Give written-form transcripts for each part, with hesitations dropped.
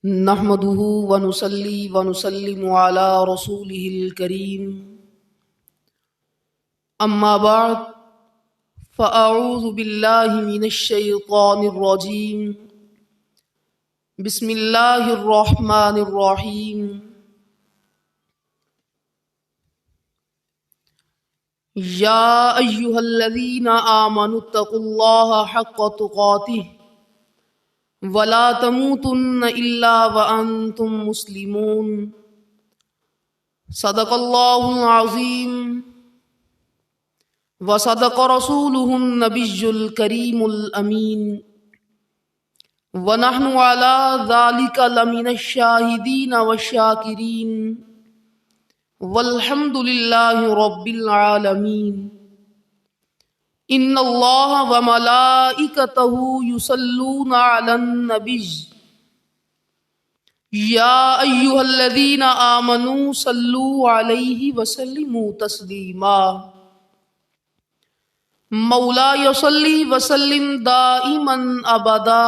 نحمده ونصلي ونسلم على رسوله الكريم أما بعد فأعوذ بالله من الشيطان الرجيم بسم الله الرحمن الرحيم يا أيها الذين آمنوا اتقوا الله حق تقاته ولا تموتن الا وانتم مسلمون صدق الله العظيم وصدق رسوله النبي الكريم الامين ونحن على ذلك لمن الشاهدين والشاكرين والحمد لله رب العالمين ان اللہ وملائکتہ یصلون علی النبی یا ایھا الذین آمنوا صلوا علیہ وسلموا تسلیما مولاي صل وسلم دائما ابدا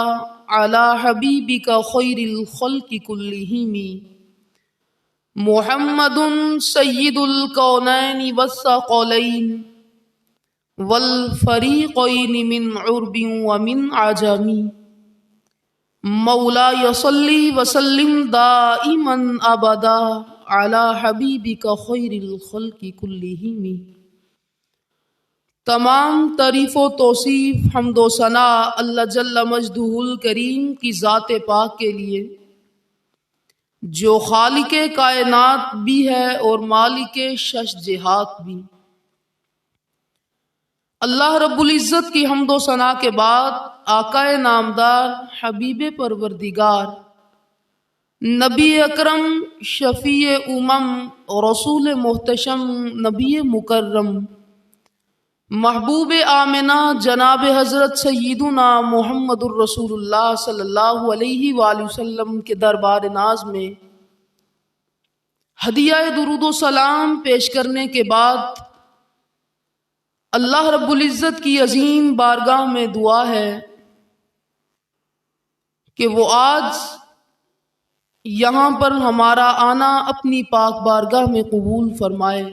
علی حبیبک خیر الخلق کلہم محمد سید الکونین والثقلین والفریقین من عرب ومن عجم مولاي صل وسلم دائما ابدا علی حبیبک خیر الخلق کلہم۔ تمام تعریف و توصیف حمد و ثنا اللہ جل مجدہ الکریم کی ذات پاک کے لیے جو خالق کائنات بھی ہے اور مالک شش جہات بھی۔ اللہ رب العزت کی حمد و ثنا کے بعد آقا نامدار حبیب پروردگار نبی اکرم شفیع امم رسول محتشم نبی مکرم محبوب آمنہ جناب حضرت سیدنا محمد الرسول اللہ صلی اللہ علیہ وآلہ وسلم کے دربار ناز میں ہدیہ درود و سلام پیش کرنے کے بعد اللہ رب العزت کی عظیم بارگاہ میں دعا ہے کہ وہ آج یہاں پر ہمارا آنا اپنی پاک بارگاہ میں قبول فرمائے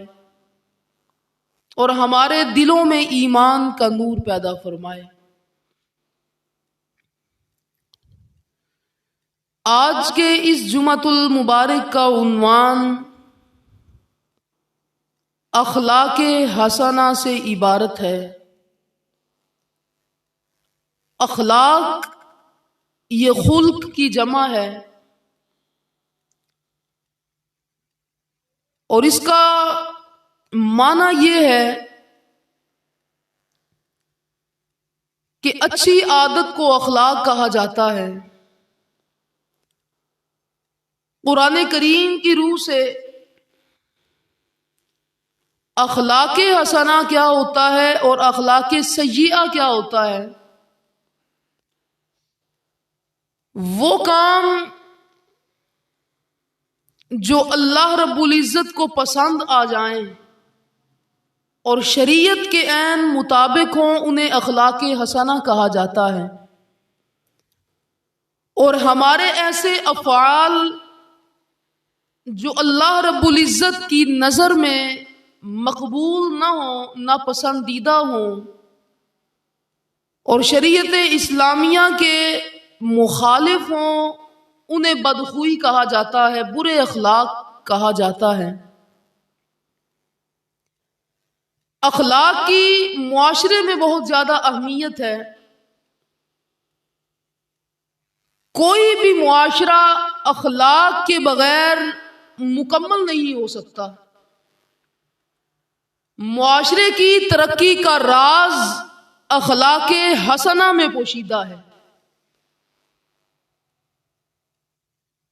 اور ہمارے دلوں میں ایمان کا نور پیدا فرمائے۔ آج کے اس جمعۃ المبارک کا عنوان اخلاق حسنہ سے عبارت ہے۔ اخلاق یہ خلق کی جمع ہے اور اس کا معنی یہ ہے کہ اچھی عادت کو اخلاق کہا جاتا ہے۔ قرآن کریم کی روح سے اخلاق حسنہ کیا ہوتا ہے اور اخلاق سیئہ کیا ہوتا ہے، وہ کام جو اللہ رب العزت کو پسند آ جائیں اور شریعت کے عین مطابق ہوں انہیں اخلاق حسنہ کہا جاتا ہے۔ اور ہمارے ایسے افعال جو اللہ رب العزت کی نظر میں مقبول نہ ہوں، ناپسندیدہ ہوں اور شریعت اسلامیہ کے مخالف ہوں، انہیں بدخوئی کہا جاتا ہے، برے اخلاق کہا جاتا ہے۔ اخلاق کی معاشرے میں بہت زیادہ اہمیت ہے۔ کوئی بھی معاشرہ اخلاق کے بغیر مکمل نہیں ہو سکتا۔ معاشرے کی ترقی کا راز اخلاق حسنہ میں پوشیدہ ہے۔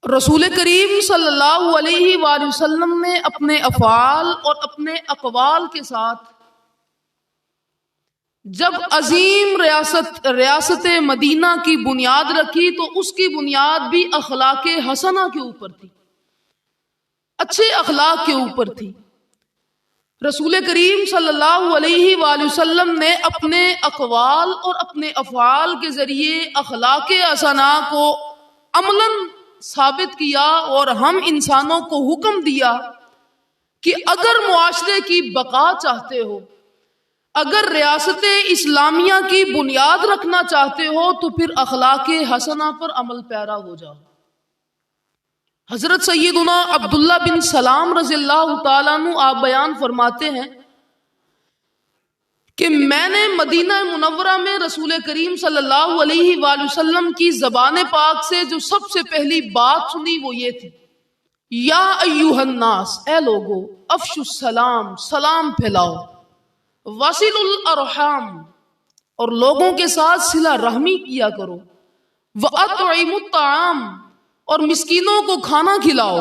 رسول کریم صلی اللہ علیہ وآلہ وسلم نے اپنے افعال اور اپنے اقوال کے ساتھ جب عظیم ریاست مدینہ کی بنیاد رکھی تو اس کی بنیاد بھی اخلاق حسنہ کے اوپر تھی، اچھے اخلاق کے اوپر تھی۔ رسول کریم صلی اللہ علیہ وآلہ وسلم نے اپنے اقوال اور اپنے افعال کے ذریعے اخلاق حسنہ کو عملاً ثابت کیا اور ہم انسانوں کو حکم دیا کہ اگر معاشرے کی بقا چاہتے ہو، اگر ریاست اسلامیہ کی بنیاد رکھنا چاہتے ہو تو پھر اخلاق حسنہ پر عمل پیرا ہو جاؤ۔ حضرت سیدنا عبداللہ بن سلام رضی اللہ تعالیٰ عنہ آپ بیان فرماتے ہیں کہ میں نے مدینہ منورہ میں رسول کریم صلی اللہ علیہ وآلہ وسلم کی زبان پاک سے جو سب سے پہلی بات سنی وہ یہ تھی، یا ایھا الناس، اے لوگو، افشوا السلام، سلام پھیلاؤ، وصلوا الارحام، اور لوگوں کے ساتھ صلہ رحمی کیا کرو، واطعموا الطعام، اور مسکینوں کو کھانا کھلاؤ۔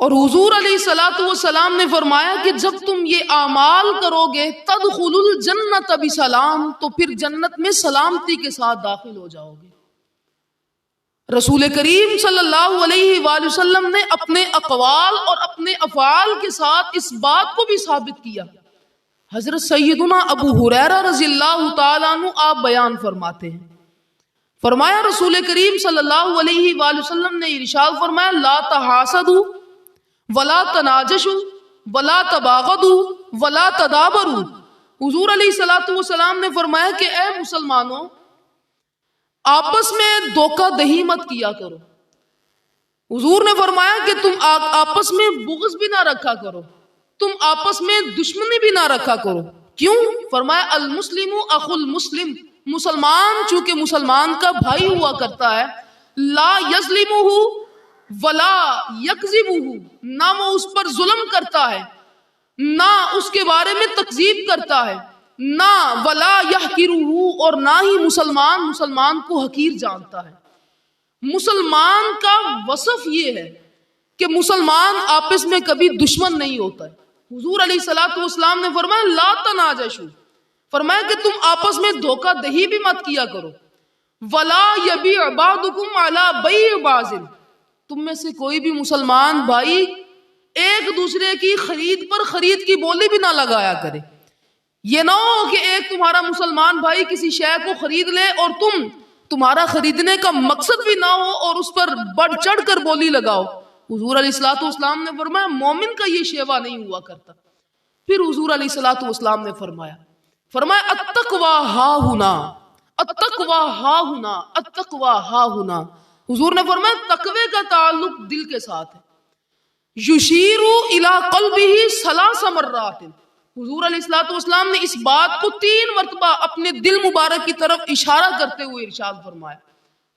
اور حضور علیہ السلام نے فرمایا کہ جب تم یہ اعمال کرو گے تدخلوا الجنت بسلام، تو پھر جنت میں سلامتی کے ساتھ داخل ہو جاؤ گے۔ رسول کریم صلی اللہ علیہ وآلہ وسلم نے اپنے اقوال اور اپنے افعال کے ساتھ اس بات کو بھی ثابت کیا۔ حضرت سیدنا ابو ہریرہ رضی اللہ تعالیٰ عنہ آپ بیان فرماتے ہیں، فرمایا رسول کریم صلی اللہ علیہ وآلہ وسلم نے ارشاد فرمایا، لا تحاسدوا ولا تناجشوا ولا تباغضوا ولا تدابروا۔ حضور علیہ السلام نے فرمایا کہ اے مسلمانوں، آپس میں دھوکہ دہی مت کیا کرو۔ حضور نے فرمایا کہ تم آپس میں بغض بھی نہ رکھا کرو، تم آپس میں دشمنی بھی نہ رکھا کرو۔ کیوں؟ فرمایا المسلم اخو المسلم، مسلمان چونکہ مسلمان کا بھائی ہوا کرتا ہے، لا یظلمہ ولا یکذبہ، نہ وہ اس پر ظلم کرتا ہے، نہ اس کے بارے میں تکذیب کرتا ہے، نہ ولا یحقرہ، اور نہ ہی مسلمان کو حقیر جانتا ہے۔ مسلمان کا وصف یہ ہے کہ مسلمان آپس میں کبھی دشمن نہیں ہوتا ہے۔ حضور علیہ السلام نے فرمایا لا تناجشوا، فرمایا کہ تم آپس میں دھوکہ دہی بھی مت کیا کرو، ولا یبیع بعضکم علی بیع بعض، تم میں سے کوئی بھی مسلمان بھائی ایک دوسرے کی خرید پر خرید کی بولی بھی نہ لگایا کرے۔ یہ نہ ہو کہ ایک تمہارا مسلمان بھائی کسی شے کو خرید لے اور تمہارا خریدنے کا مقصد بھی نہ ہو اور اس پر بڑھ چڑھ کر بولی لگاؤ۔ حضور علیہ السلام نے فرمایا مومن کا یہ شیوا نہیں ہوا کرتا۔ پھر حضور علیہ السلام نے فرمایا التقوی ہا ہنا، التقوی ہا ہنا، التقوی ہا ہنا۔ حضور نے فرمایا تقوی کا تعلق دل کے ساتھ ہے۔ یشیر الی قلبہ ثلاث مرات، حضور علیہ السلام نے اس بات کو 3 مرتبہ اپنے دل مبارک کی طرف اشارہ کرتے ہوئے ارشاد فرمایا۔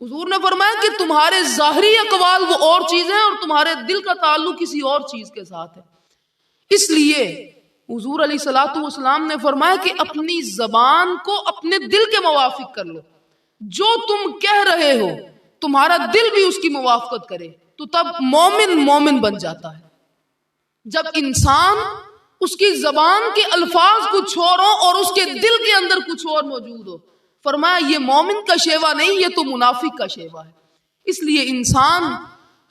حضور نے فرمایا کہ تمہارے ظاہری اقوال وہ اور چیز ہیں اور تمہارے دل کا تعلق کسی اور چیز کے ساتھ ہے۔ اس لیے حضور علیہ السلام نے فرمایا کہ اپنی زبان کو اپنے دل کے موافق کر لو، جو تم کہہ رہے ہو تمہارا دل بھی اس کی موافقت کرے، تو تب مومن بن جاتا ہے۔ جب انسان اس کی زبان کے الفاظ کچھ اور ہو اور اس کے دل کے اندر کچھ اور موجود ہو، فرمایا یہ مومن کا شیوا نہیں، یہ تو منافق کا شیوا ہے۔ اس لیے انسان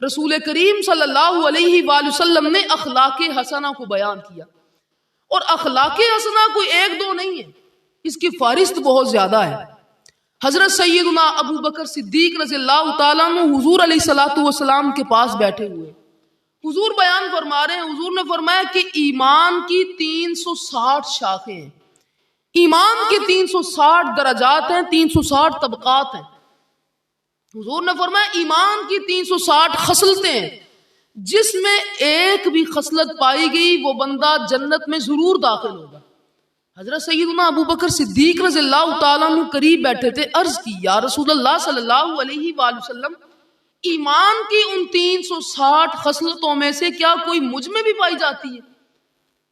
رسول کریم صلی اللہ علیہ وآلہ وسلم نے اخلاق حسنہ کو بیان کیا، اور اخلاق حسنہ کوئی 1-2 نہیں ہے، اس کی فہرست بہت زیادہ ہے۔ حضرت سیدنا ابو بکر صدیق رضی اللہ تعالیٰ عنہ حضور علیہ السلام کے پاس بیٹھے ہوئے، حضور بیان فرما رہے ہیں، حضور نے فرمایا کہ ایمان کی 360 شاخیں ہیں، ایمان کے 360 درجات ہیں، 360 طبقات ہیں۔ حضور نے فرمایا ایمان کی 360 خصلتیں ہیں، جس میں ایک بھی خصلت پائی گئی وہ بندہ جنت میں ضرور داخل ہوگا۔ حضرت سیدنا ابو بکر صدیق رضی اللہ تعالیٰ عنہ قریب بیٹھے تھے، عرض کی یا رسول اللہ صلی اللہ علیہ وآلہ وسلم، ایمان کی ان 360 خصلتوں میں سے کیا کوئی مجھ میں بھی پائی جاتی ہے؟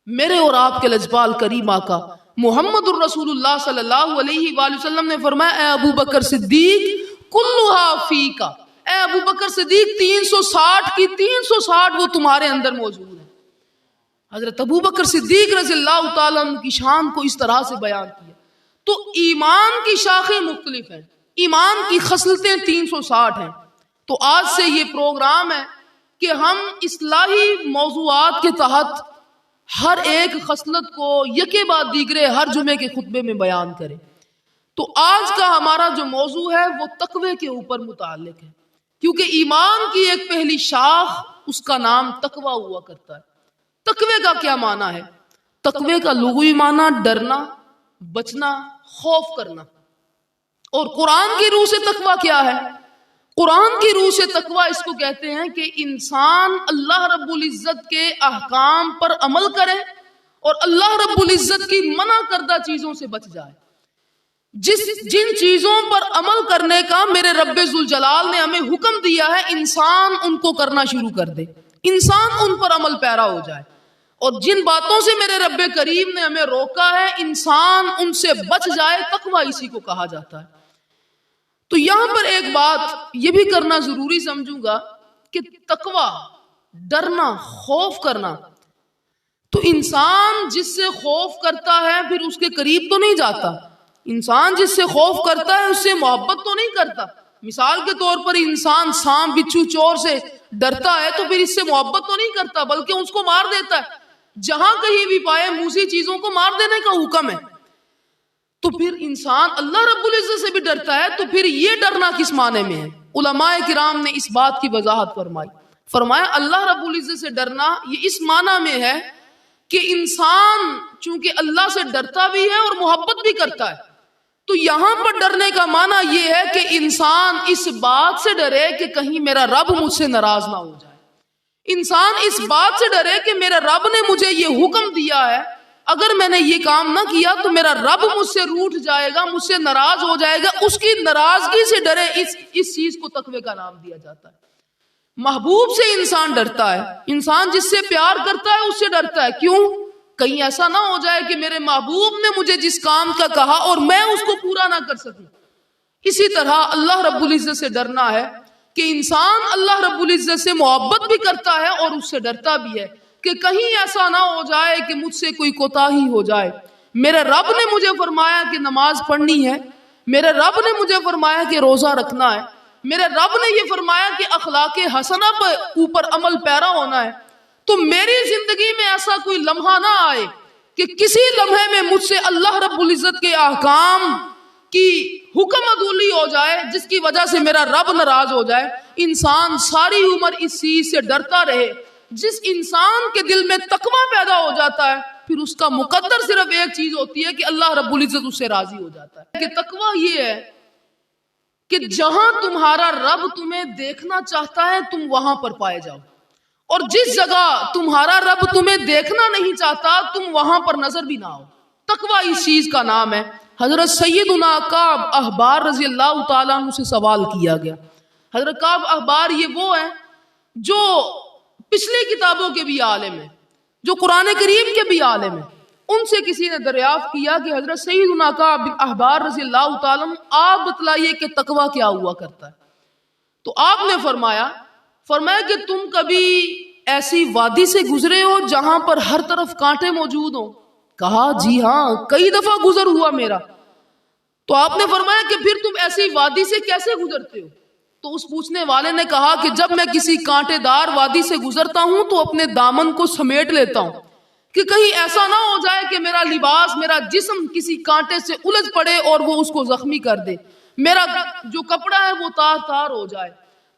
میرے اور آپ کے لجپال کریم آقا محمد الرسول اللہ صلی اللہ علیہ وآلہ وسلم نے فرمایا اے ابو بکر صدیق کلھا فیکا، اے ابو بکر صدیق 360 کی 360 وہ تمہارے اندر موجود ہے۔ حضرت ابو بکر صدیق رضی اللہ تعالیٰ عنہ کی شان کو اس طرح سے بیان کیا۔ تو ایمان کی شاخیں مختلف ہیں، ایمان کی خصلتیں 360 ہیں۔ تو آج سے یہ پروگرام ہے کہ ہم اصلاحی موضوعات کے تحت ہر ایک خصلت کو یکے بعد دیگرے ہر جمعے کے خطبے میں بیان کریں۔ تو آج کا ہمارا جو موضوع ہے وہ تقوی کے اوپر متعلق ہے۔ کیونکہ ایمان کی ایک پہلی شاخ اس کا نام تقوی ہوا کرتا ہے۔ تقوی کا کیا معنی ہے؟ تقوی کا لغوی معنی ڈرنا، بچنا، خوف کرنا۔ اور قرآن کی روح سے تقوی کیا ہے؟ قرآن کی روح سے تقوی اس کو کہتے ہیں کہ انسان اللہ رب العزت کے احکام پر عمل کرے اور اللہ رب العزت کی منع کردہ چیزوں سے بچ جائے۔ جن چیزوں پر عمل کرنے کا میرے رب ذوالجلال نے ہمیں حکم دیا ہے، انسان ان کو کرنا شروع کر دے، انسان ان پر عمل پیرا ہو جائے۔ اور جن باتوں سے میرے رب کریم نے ہمیں روکا ہے، انسان ان سے بچ جائے، تقوی اسی کو کہا جاتا ہے۔ تو یہاں پر ایک بات یہ بھی کرنا ضروری سمجھوں گا کہ تقوی، ڈرنا، خوف کرنا، تو انسان جس سے خوف کرتا ہے پھر اس کے قریب تو نہیں جاتا۔ انسان جس سے خوف کرتا ہے اس سے محبت تو نہیں کرتا۔ مثال کے طور پر انسان سانپ، بچھو، چور سے ڈرتا ہے تو پھر اس سے محبت تو نہیں کرتا، بلکہ اس کو مار دیتا ہے۔ جہاں کہیں بھی پائے موذی چیزوں کو مار دینے کا حکم ہے۔ تو پھر انسان اللہ رب العزت سے بھی ڈرتا ہے، تو پھر یہ ڈرنا کس معنی میں ہے؟ علماء کرام نے اس بات کی وضاحت فرمایا اللہ رب العزت سے ڈرنا یہ اس معنی میں ہے کہ انسان چونکہ اللہ سے ڈرتا بھی ہے اور محبت بھی کرتا ہے، تو یہاں پر ڈرنے کا معنی یہ ہے کہ انسان اس بات سے ڈرے کہ کہیں میرا رب مجھ سے ناراض نہ ہو جائے۔ انسان اس بات سے ڈرے کہ میرا رب نے مجھے یہ حکم دیا ہے، اگر میں نے یہ کام نہ کیا تو میرا رب مجھ سے روٹھ جائے گا، مجھ سے ناراض ہو جائے گا، اس کی ناراضگی سے ڈرے۔ اس چیز کو تقوی کا نام دیا جاتا ہے۔ محبوب سے انسان ڈرتا ہے، انسان جس سے پیار کرتا ہے اس سے ڈرتا ہے۔ کیوں؟ کہیں ایسا نہ ہو جائے کہ میرے محبوب نے مجھے جس کام کا کہا اور میں اس کو پورا نہ کر سکوں۔ اسی طرح اللہ رب العزت سے ڈرنا ہے کہ انسان اللہ رب العزت سے محبت بھی کرتا ہے اور اس سے ڈرتا بھی ہے کہ کہیں ایسا نہ ہو جائے کہ مجھ سے کوئی کوتاہی ہو جائے۔ میرے رب نے مجھے فرمایا کہ نماز پڑھنی ہے، میرے رب نے مجھے فرمایا کہ روزہ رکھنا ہے، میرے رب نے یہ فرمایا کہ اخلاق حسنہ پر اوپر عمل پیرا ہونا ہے، تو میری زندگی میں ایسا کوئی لمحہ نہ آئے کہ کسی لمحے میں مجھ سے اللہ رب العزت کے احکام کی حکم عدولی ہو جائے جس کی وجہ سے میرا رب ناراض ہو جائے۔ انسان ساری عمر اس چیز سے ڈرتا رہے۔ جس انسان کے دل میں تقوی پیدا ہو جاتا ہے پھر اس کا مقدر صرف ایک چیز ہوتی ہے کہ اللہ رب العزت اس سے راضی ہو جاتا ہے۔ کہ تقوی یہ ہے کہ جہاں تمہارا رب تمہیں دیکھنا چاہتا ہے تم وہاں پر پائے جاؤ، اور جس جگہ تمہارا رب تمہیں دیکھنا نہیں چاہتا تم وہاں پر نظر بھی نہ ہو۔ تقوی اس چیز کا نام ہے۔ حضرت سیدنا کعب احبار رضی اللہ تعالیٰ عنہ سے سوال کیا گیا۔ حضرت کعب احبار یہ وہ ہیں جو پچھلی کتابوں کے بھی عالم ہیں، جو قرآن کریم کے بھی عالم ہیں۔ ان سے کسی نے دریافت کیا کہ حضرت سیدنا کعب احبار رضی اللہ تعالیٰ عنہ آپ بتلائیے کہ تقوی کیا ہوا کرتا ہے۔ تو آپ نے فرمایا کہ تم کبھی ایسی وادی سے گزرے ہو جہاں پر ہر طرف کانٹے موجود ہوں؟ کہا جی ہاں، کئی دفعہ گزر ہوا میرا۔ تو آپ نے فرمایا کہ پھر تم ایسی وادی سے کیسے گزرتے ہو؟ تو اس پوچھنے والے نے کہا کہ جب میں کسی کانٹے دار وادی سے گزرتا ہوں تو اپنے دامن کو سمیٹ لیتا ہوں کہ کہیں ایسا نہ ہو جائے کہ میرا لباس، میرا جسم کسی کانٹے سے الجھ پڑے اور وہ اس کو زخمی کر دے، میرا جو کپڑا ہے وہ تار تار ہو جائے۔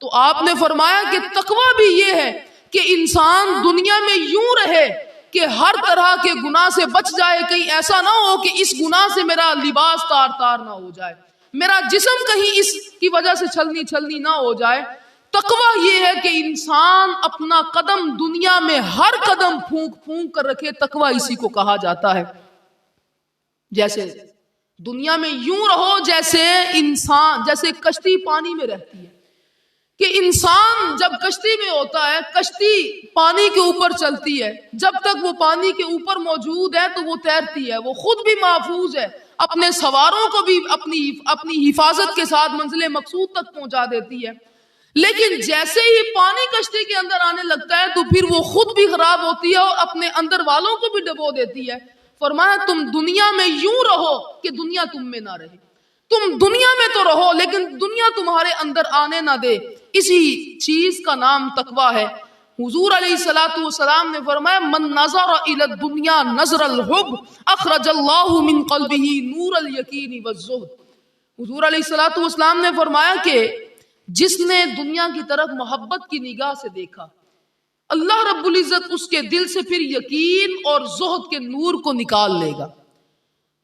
تو آپ نے فرمایا کہ تقوی بھی یہ ہے کہ انسان دنیا میں یوں رہے کہ ہر طرح کے گناہ سے بچ جائے، کہیں ایسا نہ ہو کہ اس گناہ سے میرا لباس تار تار نہ ہو جائے، میرا جسم کہیں اس کی وجہ سے چھلنی نہ ہو جائے۔ تقوی یہ ہے کہ انسان اپنا قدم دنیا میں ہر قدم پھونک کر رکھے، تقوی اسی کو کہا جاتا ہے۔ جیسے دنیا میں یوں رہو جیسے کشتی پانی میں رہتی ہے، کہ انسان جب کشتی میں ہوتا ہے، کشتی پانی کے اوپر چلتی ہے، جب تک وہ پانی کے اوپر موجود ہے تو وہ تیرتی ہے، وہ خود بھی محفوظ ہے، اپنے سواروں کو بھی اپنی حفاظت کے ساتھ منزل مقصود تک پہنچا دیتی ہے۔ لیکن جیسے ہی پانی کشتی کے اندر آنے لگتا ہے تو پھر وہ خود بھی خراب ہوتی ہے اور اپنے اندر والوں کو بھی ڈبو دیتی ہے۔ فرمایا تم دنیا میں یوں رہو کہ دنیا تم میں نہ رہے، تم دنیا میں تو رہو لیکن دنیا تمہارے اندر آنے نہ دے۔ اسی چیز کا نام تقوی ہے۔ حضور علیہ الصلوۃ والسلام نے فرمایا من نظر الی الدنیا نظر الحب اخرج اللہ من قلبہ نور الیقین والزہد۔ حضور علیہ الصلوۃ والسلام نے فرمایا کہ جس نے دنیا کی طرف محبت کی نگاہ سے دیکھا، اللہ رب العزت اس کے دل سے پھر یقین اور زہد کے نور کو نکال لے گا۔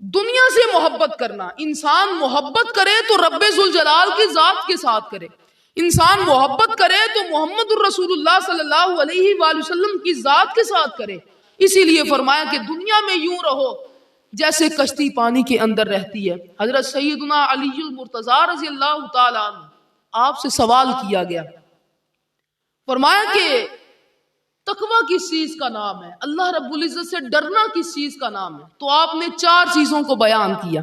دنیا سے محبت کرنا، انسان محبت کرے تو رب ذوالجلال کی ذات کے ساتھ کرے، انسان محبت کرے تو محمد الرسول اللہ صلی اللہ علیہ وآلہ وسلم کی ذات کے ساتھ کرے۔ اسی لیے فرمایا کہ دنیا میں یوں رہو جیسے کشتی پانی کے اندر رہتی ہے۔ حضرت سیدنا علی المرتضیٰ رضی اللہ تعالیٰ عنہ آپ سے سوال کیا گیا، فرمایا کہ تقوی کس چیز کا نام ہے، اللہ رب العزت سے ڈرنا کس چیز کا نام ہے؟ تو آپ نے 4 چیزوں کو بیان کیا۔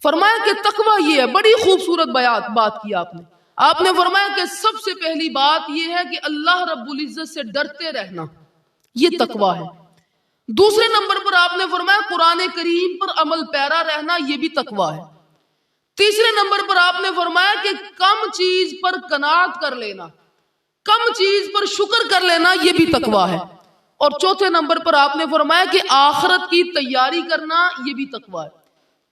فرمایا کہ تقوی یہ ہے، بڑی خوبصورت بات کی آپ نے فرمایا کہ سب سے پہلی بات یہ ہے کہ اللہ رب العزت سے ڈرتے رہنا، یہ تقوی ہے۔ دوسرے نمبر پر آپ نے فرمایا قرآن کریم پر عمل پیرا رہنا، یہ بھی تقوی ہے۔ تیسرے نمبر پر آپ نے فرمایا کہ کم چیز پر قناعت کر لینا، کم چیز پر شکر کر لینا، یہ بھی تقوی ہے۔ اور چوتھے نمبر پر آپ نے فرمایا کہ آخرت کی تیاری کرنا، یہ بھی تقوی ہے۔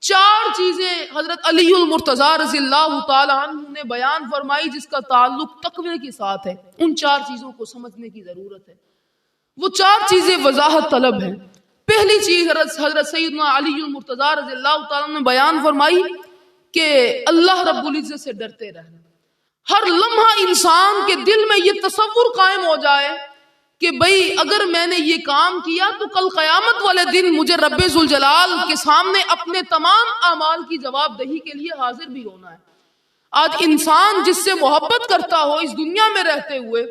4 چیزیں حضرت علی المرتضیٰ رضی اللہ تعالی عنہ نے بیان فرمائی جس کا تعلق تقوی کے ساتھ ہے۔ ان 4 چیزوں کو سمجھنے کی ضرورت ہے۔ وہ 4 چیزیں وضاحت طلب ہیں۔ پہلی چیز حضرت سیدنا علی المرتضیٰ رضی اللہ تعالی عنہ نے بیان فرمائی کہ اللہ رب العزت سے ڈرتے رہنا۔ ہر لمحہ انسان کے دل میں یہ تصور قائم ہو جائے کہ بھئی اگر میں نے یہ کام کیا تو کل قیامت والے دن مجھے رب ذوالجلال کے سامنے اپنے تمام اعمال کی جواب دہی کے لیے حاضر بھی ہونا ہے۔ آج انسان جس سے محبت کرتا ہو اس دنیا میں رہتے ہوئے،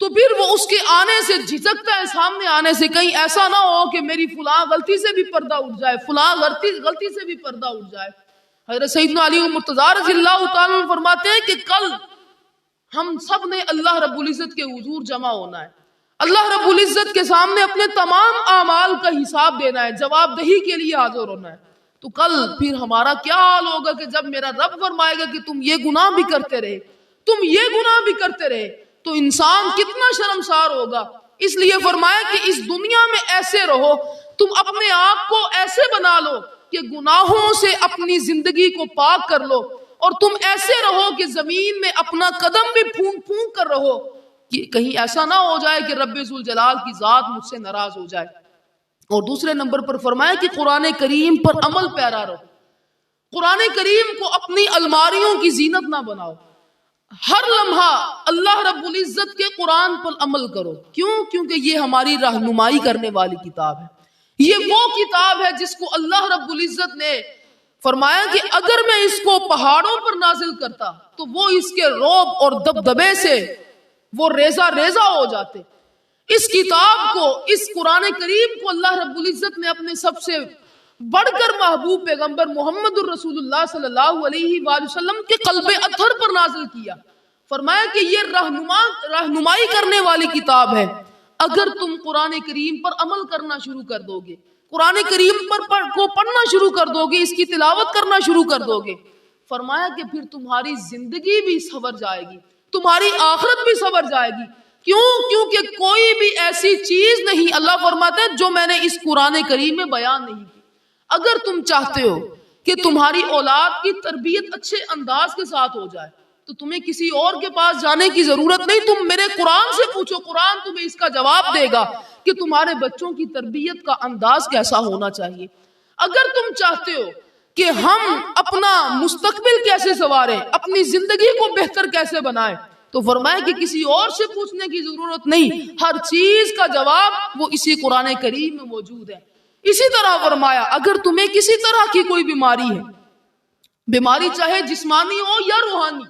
تو پھر وہ اس کے آنے سے جھجکتا ہے، سامنے آنے سے، کہیں ایسا نہ ہو کہ میری فلاں غلطی سے بھی پردہ اٹھ جائے، فلاں غلطی سے بھی پردہ اٹھ جائے۔ حضرت سیدنا علی المرتضیٰ رضی اللہ تعالیٰ عنہ فرماتے ہیں کہ کل ہم سب نے اللہ رب العزت کے حضور جمع ہونا ہے، اللہ رب العزت کے سامنے اپنے تمام اعمال کا حساب دینا ہے، جواب دہی کے لیے حاضر ہونا ہے۔ تو کل پھر ہمارا کیا حال ہوگا کہ جب میرا رب فرمائے گا کہ تم یہ گناہ بھی کرتے رہے، تم یہ گناہ بھی کرتے رہے، تو انسان کتنا شرمسار ہوگا۔ اس لیے فرمایا کہ اس دنیا میں ایسے رہو، تم اپنے آپ کو ایسے بنا لو کہ گناہوں سے اپنی زندگی کو پاک کر لو، اور تم ایسے رہو کہ زمین میں اپنا قدم بھی پھونک پھونک کر رہو کہ کہیں ایسا نہ ہو جائے کہ رب ذوالجلال کی ذات مجھ سے ناراض ہو جائے۔ اور دوسرے نمبر پر فرمایا کہ قرآن کریم پر عمل پیرا رہو، قرآن کریم کو اپنی الماریوں کی زینت نہ بناؤ، ہر لمحہ اللہ رب العزت کے قرآن پر عمل کرو۔ کیوں؟ کیونکہ یہ ہماری رہنمائی کرنے والی کتاب ہے، یہ وہ کتاب ہے جس کو اللہ رب العزت نے فرمایا کہ اگر میں اس کو پہاڑوں پر نازل کرتا تو وہ اس کے رعب اور دبدبے سے وہ ریزہ ریزہ ہو جاتے۔ اس کتاب کو، اس قرآن کریم کو اللہ رب العزت نے اپنے سب سے بڑھ کر محبوب پیغمبر محمد الرسول اللہ صلی اللہ علیہ وآلہ وسلم کے قلب اطہر پر نازل کیا۔ فرمایا کہ یہ رہنمائی کرنے والی کتاب ہے، اگر تم قرآن کریم پر عمل کرنا شروع کر دو گے، قرآن کریم کو پڑھنا شروع کر دو گے، اس کی تلاوت کرنا شروع کر دو گے، فرمایا کہ پھر تمہاری زندگی بھی سنور جائے گی، تمہاری آخرت بھی سنور جائے گی۔ کیوں؟ کیونکہ کوئی بھی ایسی چیز نہیں، اللہ فرماتا ہے، جو میں نے اس قرآن کریم میں بیان نہیں کی۔ اگر تم چاہتے ہو کہ تمہاری اولاد کی تربیت اچھے انداز کے ساتھ ہو جائے تو تمہیں کسی اور کے پاس جانے کی ضرورت نہیں، تم میرے قرآن سے پوچھو، قرآن تمہیں اس کا جواب دے گا کہ تمہارے بچوں کی تربیت کا انداز کیسا ہونا چاہیے۔ اگر تم چاہتے ہو کہ ہم اپنا مستقبل کیسے سنواریں، اپنی زندگی کو بہتر کیسے بنائیں، تو فرمایا کہ کسی اور سے پوچھنے کی ضرورت نہیں، ہر چیز کا جواب وہ اسی قرآن کریم میں موجود ہے۔ اسی طرح فرمایا اگر تمہیں کسی طرح کی کوئی بیماری ہے، بیماری چاہے جسمانی ہو یا روحانی،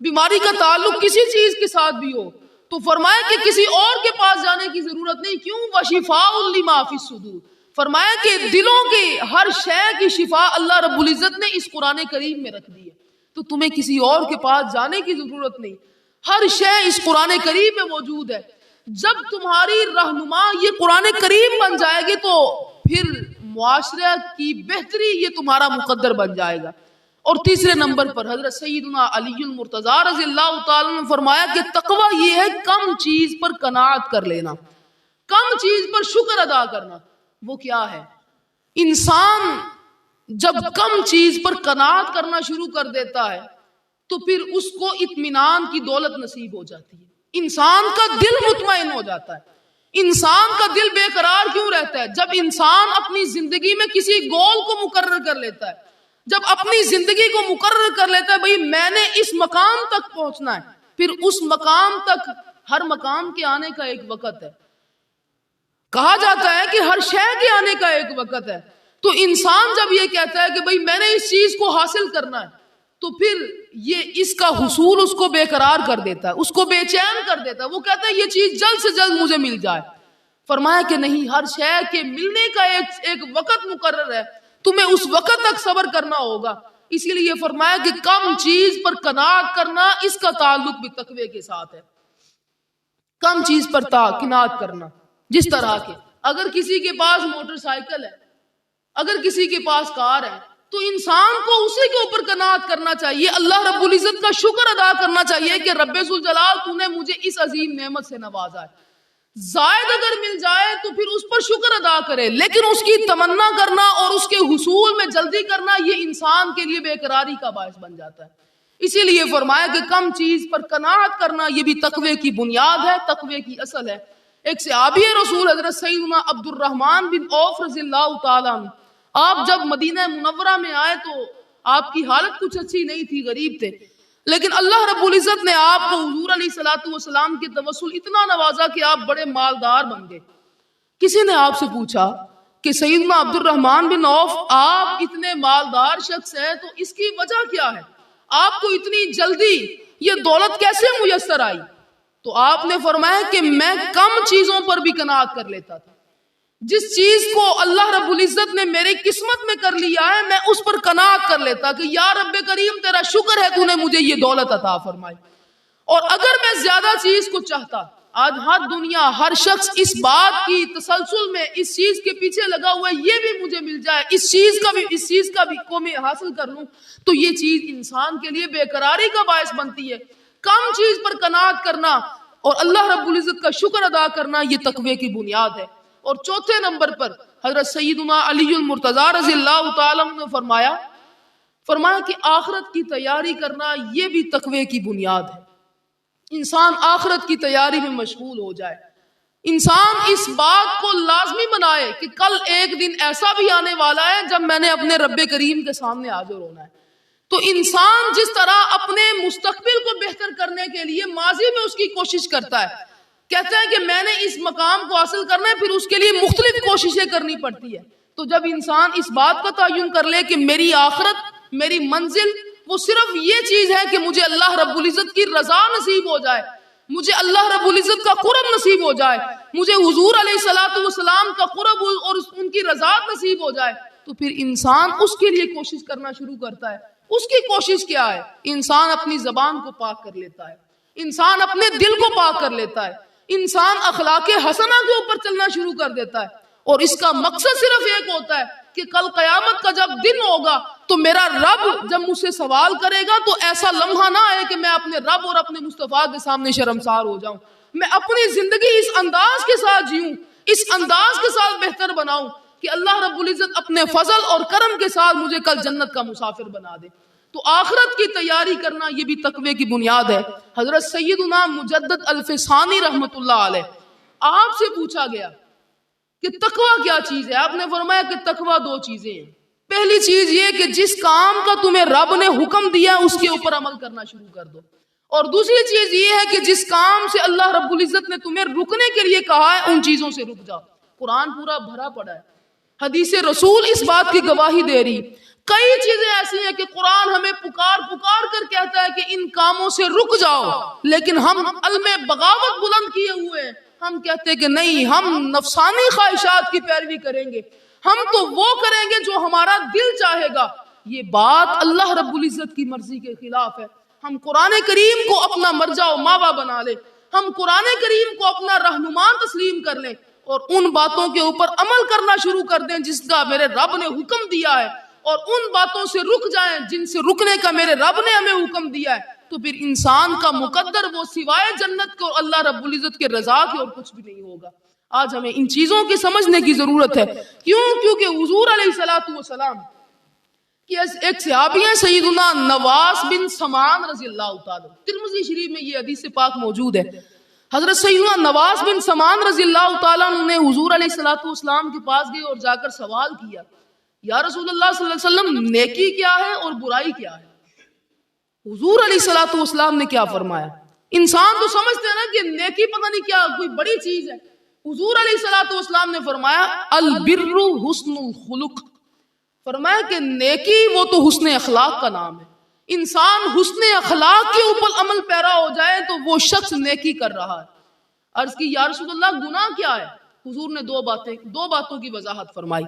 بیماری کا تعلق کسی چیز کے ساتھ بھی ہو، تو فرمایا کہ کسی اور کے پاس جانے کی ضرورت نہیں۔ کیوں؟ وَشِفَاءٌ لِمَا فِي الصُّدُورِ، فرمایا کہ دلوں کی ہر شے کی شفا اللہ رب العزت نے اس قرآن کریم میں رکھ دی ہے، تو تمہیں کسی اور کے پاس جانے کی ضرورت نہیں، ہر شے اس قرآن کریم میں موجود ہے۔ جب تمہاری رہنما یہ قرآن کریم بن جائے گی تو پھر معاشرہ کی بہتری یہ تمہارا مقدر بن جائے گا۔ اور تیسرے نمبر پر حضرت سیدنا علی المرتضیٰ رضی اللہ تعالیٰ نے فرمایا کہ تقوی یہ ہے کم چیز پر قناعت کر لینا، کم چیز پر شکر ادا کرنا۔ وہ کیا ہے؟ انسان جب کم چیز پر قناعت کرنا شروع کر دیتا ہے تو پھر اس کو اطمینان کی دولت نصیب ہو جاتی ہے، انسان کا دل مطمئن ہو جاتا ہے۔ انسان کا دل بے قرار کیوں رہتا ہے؟ جب انسان اپنی زندگی میں کسی گول کو مقرر کر لیتا ہے، جب اپنی زندگی کو مقرر کر لیتا ہے بھئی میں نے اس مقام تک پہنچنا ہے، پھر اس مقام تک، ہر مقام کے آنے کا ایک وقت ہے، کہا جاتا ہے کہ ہر شے کے آنے کا ایک وقت ہے۔ تو انسان جب یہ کہتا ہے کہ بھئی میں نے اس چیز کو حاصل کرنا ہے، تو پھر یہ اس کا حصول اس کو بے قرار کر دیتا ہے، اس کو بے چین کر دیتا ہے، وہ کہتا ہے یہ چیز جلد سے جلد مجھے مل جائے۔ فرمایا کہ نہیں، ہر شے کے ملنے کا ایک وقت مقرر ہے، تمہیں اس وقت تک صبر کرنا ہوگا۔ اسی لیے فرمایا کہ کم چیز پر قناعت کرنا، اس کا تعلق بھی تقوی کے ساتھ ہے۔ کم چیز پر قناعت کرنا، جس طرح کہ اگر کسی کے پاس موٹر سائیکل ہے، اگر کسی کے پاس کار ہے، تو انسان کو اسی کے اوپر قناعت کرنا چاہیے، اللہ رب العزت کا شکر ادا کرنا چاہیے کہ رب ذوالجلال تو نے مجھے اس عظیم نعمت سے نوازا ہے۔ زائد اگر مل جائے تو پھر اس پر شکر ادا کرے، لیکن اس کی تمنا کرنا اور اس کے حصول میں جلدی کرنا یہ انسان کے لیے بے قراری کا باعث بن جاتا ہے۔ اسی لیے فرمایا کہ کم چیز پر قناعت کرنا یہ بھی تقوی کی بنیاد ہے، تقوی کی اصل ہے۔ ایک صحابی رسول حضرت سیدنا عبد الرحمن بن عوف رضی اللہ تعالیٰ عنہ، آپ جب مدینہ منورہ میں آئے تو آپ کی حالت کچھ اچھی نہیں تھی، غریب تھے، لیکن اللہ رب العزت نے آپ کو حضور علیہ الصلوۃ والسلام کے توسل اتنا نوازا کہ آپ بڑے مالدار بن گئے۔ کسی نے آپ سے پوچھا کہ سیدنا عبد الرحمن بن عوف، آپ اتنے مالدار شخص ہیں تو اس کی وجہ کیا ہے؟ آپ کو اتنی جلدی یہ دولت کیسے میسر آئی؟ تو آپ نے فرمایا کہ میں کم چیزوں پر بھی قناعت کر لیتا تھا، جس چیز کو اللہ رب العزت نے میری قسمت میں کر لیا ہے میں اس پر قناعت کر لیتا کہ یا رب کریم تیرا شکر ہے تو نے مجھے یہ دولت عطا فرمائی۔ اور اگر میں زیادہ چیز کو چاہتا، آج ہر دنیا، ہر شخص اس بات کی تسلسل میں اس چیز کے پیچھے لگا ہوا ہے، یہ بھی مجھے مل جائے، اس چیز کا بھی کو میں حاصل کر لوں، تو یہ چیز انسان کے لیے بے قراری کا باعث بنتی ہے۔ کم چیز پر قناعت کرنا اور اللہ رب العزت کا شکر ادا کرنا یہ تقوی کی بنیاد ہے۔ اور چوتھے نمبر پر حضرت سیدنا علی المرتضیٰ رضی اللہ تعالیٰ عنہ نے فرمایا کہ آخرت کی تیاری کرنا یہ بھی تقوی کی بنیاد ہے۔ انسان آخرت کی تیاری میں مشغول ہو جائے، انسان اس بات کو لازمی بنائے کہ کل ایک دن ایسا بھی آنے والا ہے جب میں نے اپنے رب کریم کے سامنے حاضر ہونا ہے۔ تو انسان جس طرح اپنے مستقبل کو بہتر کرنے کے لیے ماضی میں اس کی کوشش کرتا ہے، کہتا ہے کہ میں نے اس مقام کو حاصل کرنا ہے، پھر اس کے لیے مختلف کوششیں کرنی پڑتی ہے۔ تو جب انسان اس بات کا تعین کر لے کہ میری آخرت، میری منزل وہ صرف یہ چیز ہے کہ مجھے اللہ رب العزت کی رضا نصیب ہو جائے، مجھے اللہ رب العزت کا قرب نصیب ہو جائے، مجھے حضور علیہ الصلوۃ والسلام کا قرب اور ان کی رضا نصیب ہو جائے، تو پھر انسان اس کے لیے کوشش کرنا شروع کرتا ہے۔ اس کی کوشش کیا ہے؟ انسان اپنی زبان کو پاک کر لیتا ہے، انسان اپنے دل کو پاک کر لیتا ہے، انسان اخلاق حسنہ کے اوپر چلنا شروع کر دیتا ہے، اور اس کا مقصد صرف ایک ہوتا ہے کہ کل قیامت کا جب دن ہوگا تو میرا رب جب مجھ سے سوال کرے گا تو ایسا لمحہ نہ آئے کہ میں اپنے رب اور اپنے مصطفیٰ کے سامنے شرمسار ہو جاؤں، میں اپنی زندگی اس انداز کے ساتھ جیوں، اس انداز کے ساتھ بہتر بناؤں کہ اللہ رب العزت اپنے فضل اور کرم کے ساتھ مجھے کل جنت کا مسافر بنا دے۔ تو آخرت کی تیاری کرنا یہ بھی تقوی کی بنیاد ہے۔ حضرت سیدنا مجدد الفسانی رحمت اللہ علیہ، آپ سے پوچھا گیا کہ تقوی کیا چیز ہے؟ آپ نے فرمایا کہ تقوی دو چیزیں ہیں۔ پہلی چیز یہ کہ جس کام کا تمہیں رب نے حکم دیا اس کے اوپر عمل کرنا شروع کر دو، اور دوسری چیز یہ ہے کہ جس کام سے اللہ رب العزت نے تمہیں رکنے کے لیے کہا ہے ان چیزوں سے رک جاؤ۔ قرآن پورا بھرا پڑا ہے، حدیث رسول اس بات کی گواہی دے رہی۔ کئی چیزیں ایسی ہیں کہ قرآن ہمیں پکار کر کہتا ہے کہ ان کاموں سے رک جاؤ، لیکن ہم علم بغاوت بلند کیے ہوئے ہیں، ہم کہتے ہیں کہ نہیں، ہم نفسانی خواہشات کی پیروی کریں گے، ہم تو وہ کریں گے جو ہمارا دل چاہے گا۔ یہ بات اللہ رب العزت کی مرضی کے خلاف ہے۔ ہم قرآن کریم کو اپنا مرجع و ماوا بنا لیں، ہم قرآن کریم کو اپنا رہنما تسلیم کر لیں اور ان باتوں کے اوپر عمل کرنا شروع کر دیں جس کا میرے رب نے حکم دیا ہے، اور ان باتوں سے رک جائیں جن سے رکنے کا میرے رب نے ہمیں حکم دیا ہے، تو پھر انسان کا مقدر وہ سوائے جنت کو اللہ رب العزت کے رضا کے اور کچھ بھی نہیں ہوگا۔ آج ہمیں ان چیزوں کی سمجھنے کی ضرورت ہے۔ کیوں؟ کیونکہ حضور علیہ الصلوۃ والسلام کہ ایک صحابی ہیں سیدنا نواس بن سمان رضی اللہ تعالی، ترمذی شریف میں یہ حدیث پاک موجود ہے. حضرت سیدنا نواس بن سمان رضی اللہ تعالیٰ نے حضور علیہ الصلوۃ والسلام کے پاس گئے اور جا کر سوال کیا، یا رسول اللہ صلی اللہ علیہ وسلم نیکی کیا ہے اور برائی کیا ہے؟ حضور علیہ الصلوۃ والسلام نے کیا فرمایا؟ انسان تو سمجھتے ہیں نا کہ نیکی پتہ نہیں کیا کوئی بڑی چیز ہے. حضور علیہ الصلوۃ والسلام نے فرمایا البر حسن الخلق، فرمایا کہ نیکی وہ تو حسن اخلاق کا نام ہے. انسان حسن اخلاق کے اوپر عمل پیرا ہو جائے تو وہ شخص نیکی کر رہا ہے. عرض کی یا رسول اللہ گناہ کیا ہے؟ حضور نے دو باتوں کی وضاحت فرمائی.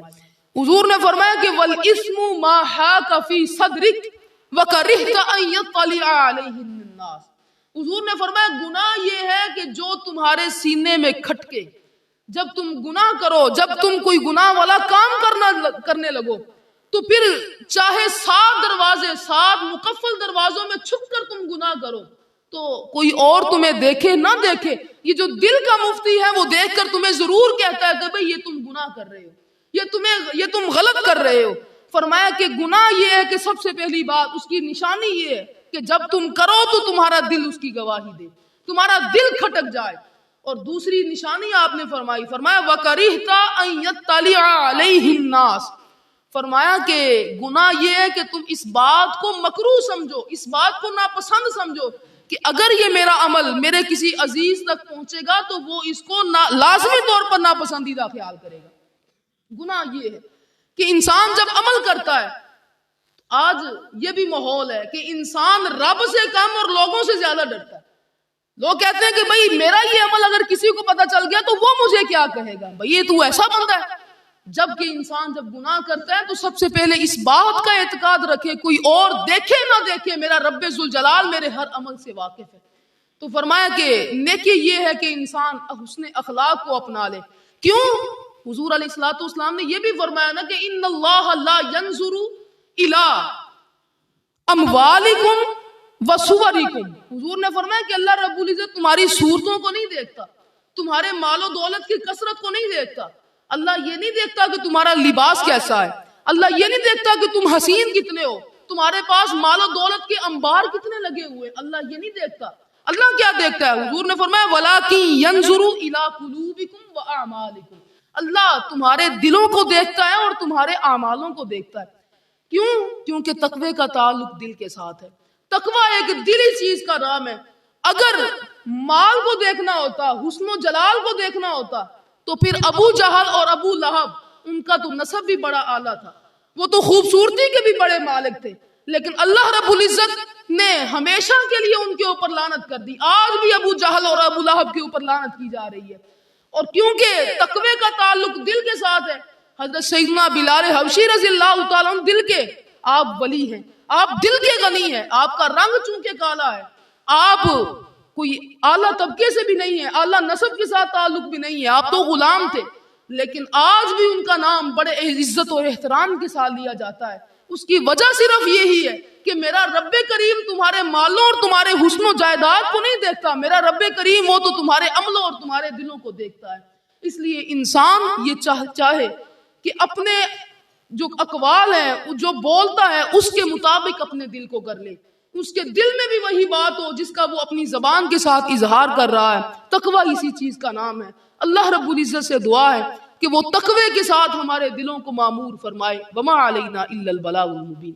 حضور نے فرمایا کہ والاسم ما حاک فی صدرک وکرہت ان یطلع علیہ الناس. حضور نے فرمایا گناہ یہ ہے کہ جو تمہارے سینے میں کھٹکے، جب تم گناہ کرو، جب تم کوئی گناہ والا کام کرنے لگو تو پھر چاہے 7 دروازے 7 مقفل دروازوں میں چھپ کر تم گناہ کرو تو کوئی اور تمہیں دیکھے نہ دیکھے، یہ جو دل کا مفتی ہے وہ دیکھ کر تمہیں ضرور کہتا ہے کہ بھئی یہ تم گناہ کر رہے ہو، یہ تم غلط کر رہے ہو. فرمایا کہ گناہ یہ ہے کہ سب سے پہلی بات اس کی نشانی یہ ہے کہ جب تم کرو تو تمہارا دل اس کی گواہی دے، تمہارا دل کھٹک جائے. اور دوسری نشانی آپ نے فرمایا وَكَرِهْتَ أَن يَطَّلِعَ عَلَيْهِ النَّاسِ. فرمایا کہ گناہ یہ ہے کہ تم اس بات کو مکروہ سمجھو، اس بات کو ناپسند سمجھو کہ اگر یہ میرا عمل میرے کسی عزیز تک پہنچے گا تو وہ اس کو لازمی طور پر ناپسندیدہ خیال کرے گا. گناہ یہ ہے کہ انسان جب عمل کرتا ہے، آج یہ بھی ماحول ہے کہ انسان رب سے کم اور لوگوں سے زیادہ ڈرتا ہے. لوگ کہتے ہیں کہ بھئی میرا یہ عمل اگر کسی کو پتا چل گیا تو وہ مجھے کیا کہے گا، بھئی یہ تو ایسا بندہ ہے. جبکہ انسان جب گناہ کرتا ہے تو سب سے پہلے اس بات کا اعتقاد رکھے، کوئی اور دیکھے نہ دیکھے، میرا رب ذوالجلال میرے ہر عمل سے واقف ہے. تو فرمایا کہ نیکی یہ ہے کہ انسان حسن اخلاق کو اپنا لے. کیوں؟ حضور علیہ الصلوۃ والسلام نے یہ بھی فرمایا نا کہ ان اللہ لا ينظر الی اموالکم وصورکم. حضور نے فرمایا کہ اللہ رب العزت تمہاری صورتوں کو نہیں دیکھتا، تمہارے مال و دولت کی کثرت کو نہیں دیکھتا. اللہ یہ نہیں دیکھتا کہ تمہارا لباس کیسا ہے، اللہ یہ نہیں دیکھتا کہ تم حسین کتنے ہو، تمہارے پاس مال و دولت کے انبار کتنے لگے ہوئے، اللہ یہ نہیں دیکھتا. اللہ کیا دیکھتا ہے؟ حضور نے فرمایا وَلَٰكِن يَنظُرُ إِلَىٰ قُلُوبِكُمْ وَأَعْمَالِكُمْ. اللہ تمہارے دلوں کو دیکھتا ہے اور تمہارے اعمالوں کو دیکھتا ہے. کیوں؟ کیونکہ تقوی کا تعلق دل کے ساتھ ہے. تقوی ایک دلی چیز کا نام ہے. اگر مال کو دیکھنا ہوتا، حسن و جلال کو دیکھنا ہوتا تو پھر ابو جہل اور ابو لہب ان کا تو نسب بھی بڑا اعلیٰ تھا، وہ تو خوبصورتی کے بھی بڑے مالک تھے، لیکن اللہ رب العزت نے ہمیشہ کے لیے ان کے اوپر لعنت کر دی. آج بھی ابو جہل اور ابو لہب کے اوپر لعنت کی جا رہی ہے. اور کیونکہ تقوی کا تعلق دل کے ساتھ ہے، حضرت سیدنا بلال حبشی رضی اللہ تعالیٰ عنہ دل کے آپ ولی ہیں، آپ دل کے غنی ہیں، آپ کا رنگ چونکہ کالا ہے، آپ کوئی اعلیٰ طبقے سے بھی نہیں ہے، اعلیٰ نسب کے ساتھ تعلق بھی نہیں ہے، آپ تو غلام تھے، لیکن آج بھی ان کا نام بڑے عزت اور احترام کے ساتھ لیا جاتا ہے. اس کی وجہ صرف یہی ہے کہ میرا رب کریم تمہارے مالوں اور تمہارے حسن و جائیداد کو نہیں دیکھتا، میرا رب کریم وہ تو تمہارے عملوں اور تمہارے دلوں کو دیکھتا ہے. اس لیے انسان یہ چاہے کہ اپنے جو اقوال ہیں، جو بولتا ہے اس کے مطابق اپنے دل کو کر لے، اس کے دل میں بھی وہی بات ہو جس کا وہ اپنی زبان کے ساتھ اظہار کر رہا ہے. تقوی اسی چیز کا نام ہے. اللہ رب العزت سے دعا ہے کہ وہ تقوی کے ساتھ ہمارے دلوں کو معمور فرمائے. وما علینا الا البلاغ المبین.